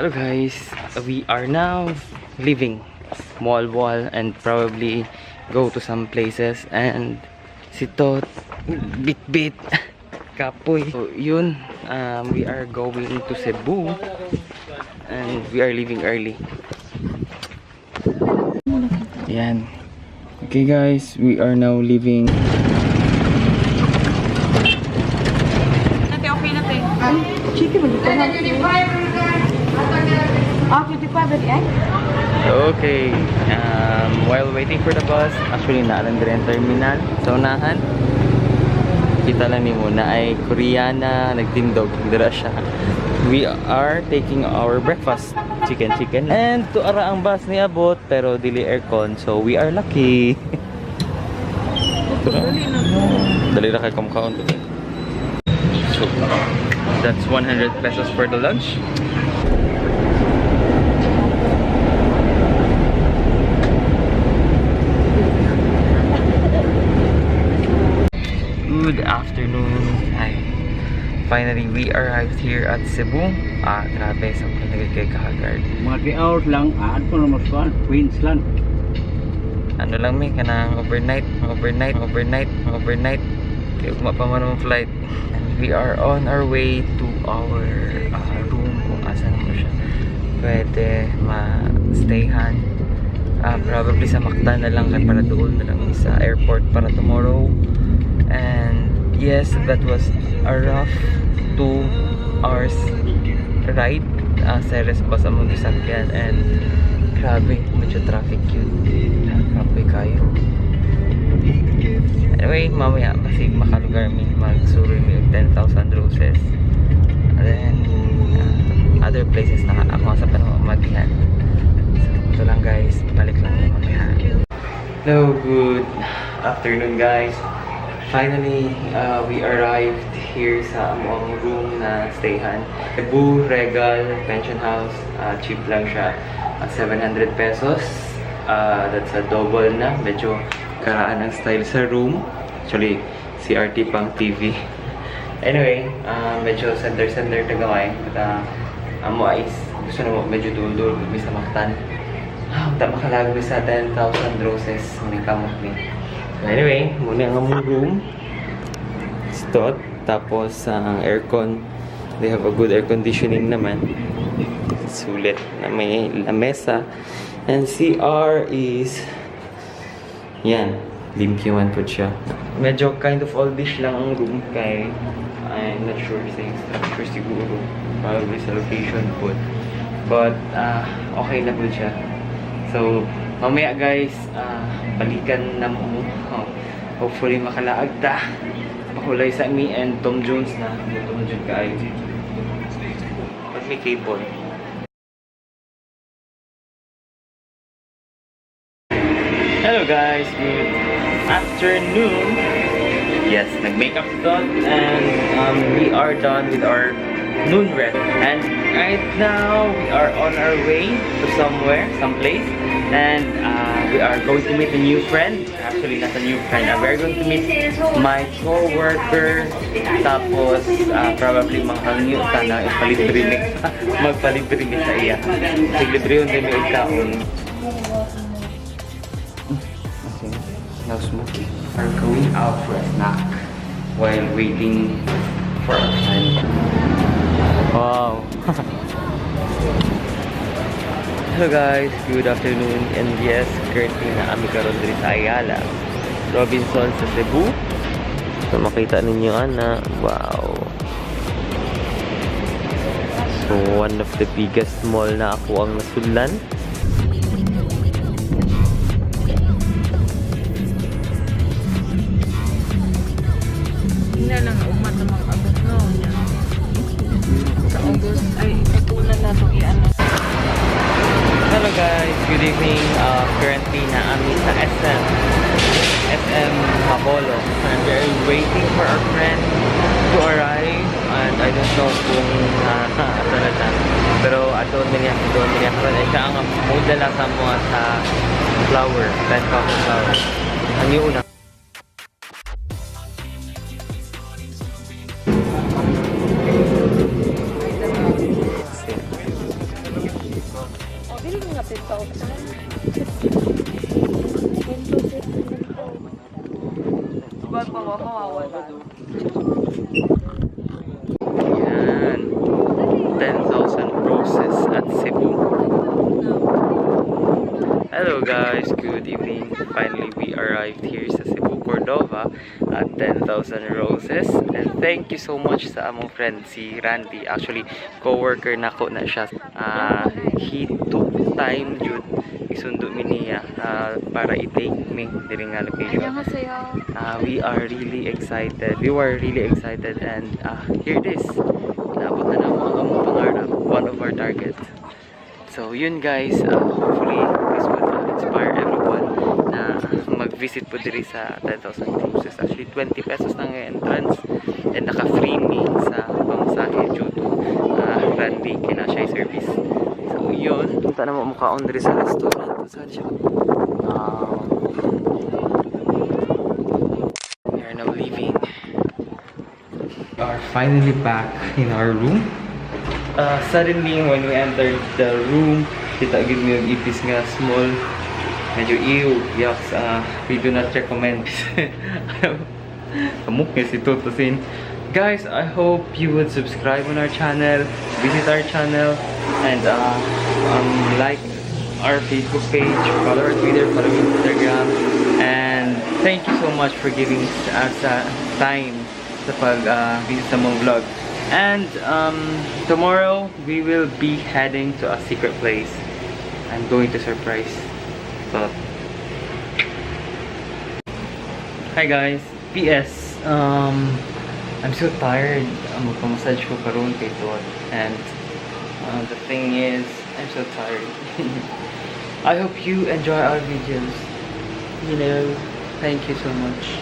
Hello guys, we are now leaving Moalboal and probably go to some places, and si Totz bit kapoy. So yun, we are going to Cebu and we are leaving early. Yan. Okay guys, we are now leaving. Okay na tayo. Chicken mo dito na. Okay, while waiting for the bus, actually naalang din ang terminal sa unahan. Kita lang ni muna ay Koreana, nagtindog, dira siya. We are taking our breakfast, chicken. And to ara ang bus ni abot, pero dili aircon, so we are lucky. Dali na kay kumkaon to. So, that's 100 pesos for the lunch. Good afternoon. Hi. Finally, we arrived here at Cebu. Grabe, sa kay kahagard. Mga 3 hours lang, ko na masuan, Queensland. Ano lang may kanang overnight. Kaya kumapama ng flight. And we are on our way to our room, kung asan mo siya pwede ma-stayhan. Probably sa Mactan na lang, kaya para doon na lang sa airport para tomorrow. And yes, that was a rough 2 hours ride. Series pa sa mga sakyan, and grabe, medyo traffic yun. Grabe kayo. Anyway, mamaya kasi makalugar mi, magsuro mi 10,000 roses. And then other places na ako sa panamagihan. So ito lang guys, balik lang yung mamaya. Hello, good afternoon guys. Finally, we arrived here sa among room na stayhan. Cebu Regal Pension House. Cheap lang siya. 700 pesos. That's a double na. Medyo karaan ang style sa room. Actually, CRT pang TV. Anyway, medyo center tagamay. At amo ay gusto na mo medyo dul-dul. Bisa maktan. Tama kalagay sa 10,000 roses. May kamot ni. Anyway, muna ang among room. Stot. Tapos ang aircon. They have a good air conditioning naman. Sulit na may lamesa. And CR is yan. Limpyo man po siya. Medyo kind of oldish lang ang room kay I'm not sure sa structure siguro. Probably sa location po. But okay na po siya. So mamaya guys, balikan na mo. Hopefully makalaag ta. Mahulay sa me and Tom Jones na. Tom Jones ka ay. Pag may cable. Hello guys, good afternoon. Yes, nag-makeup done and we are done with our noon rest. And right now we are on our way to someplace. And we are going to meet a new friend. Actually, not a new friend. We are going to meet my co-worker. Tapos, probably manghangyo ka na magpalibre mi sa iya. Siglibre yun din yung ikaon. No smoking. We are going out for a snack while waiting for our friend. Wow. Hello guys, good afternoon, and yes, currently na kami karon diri sa Ayala, Robinson sa Cebu. So makita ninyo ana, wow. So one of the biggest mall na ako ang nasunlan. Hindi lang umat na mga abot no. Sa August ay itunan na to iano. Hello guys, good evening. Currently na kami sa SM Moalboal, and we're waiting for our friend to arrive, and I don't know kung ato na siya, pero doon niya karon ay siya ang modala sa mga sa flower, plant flower. Ang yung una Dili nga 10,000. Ba't pa mawawala? Yan. 10,000 roses at Cebu. Hello guys, good evening. Finally, we arrived here sa Cebu, Cordova at 10,000 roses. And thank you so much sa among friend si Randy. Actually, co-worker nako na siya. He took time jud isundo mi niya para i-take me diri nga location. We are really excited. We were really excited and here it is. Naabot na mo ang among pangarap, one of our targets. So yun guys, hopefully this would inspire everyone na mag-visit po diri sa 10,000 roses. Actually 20 pesos lang ang entrance and naka-free me sa pamasahe due to Randy kinasya service. So yun, punta na mo mukhaon diri sa restaurant. Saan siya? We are now leaving. We are finally back in our room. Suddenly when we entered the room, kita gid mi og ipis nga small, medyo ew, yucks. We do not recommend. Kamuk nga si Totz. Guys, I hope you would subscribe on our channel, visit our channel, and like our Facebook page, follow our Twitter, follow our Instagram, and thank you so much for giving us time sa pag-visit sa mong vlog. And tomorrow we will be heading to a secret place. I'm going to surprise Totz. Hi guys, PS. I'm so tired. Magpa-massage ko karon kay Totz. And the thing is, I'm so tired. I hope you enjoy our videos. You know, thank you so much.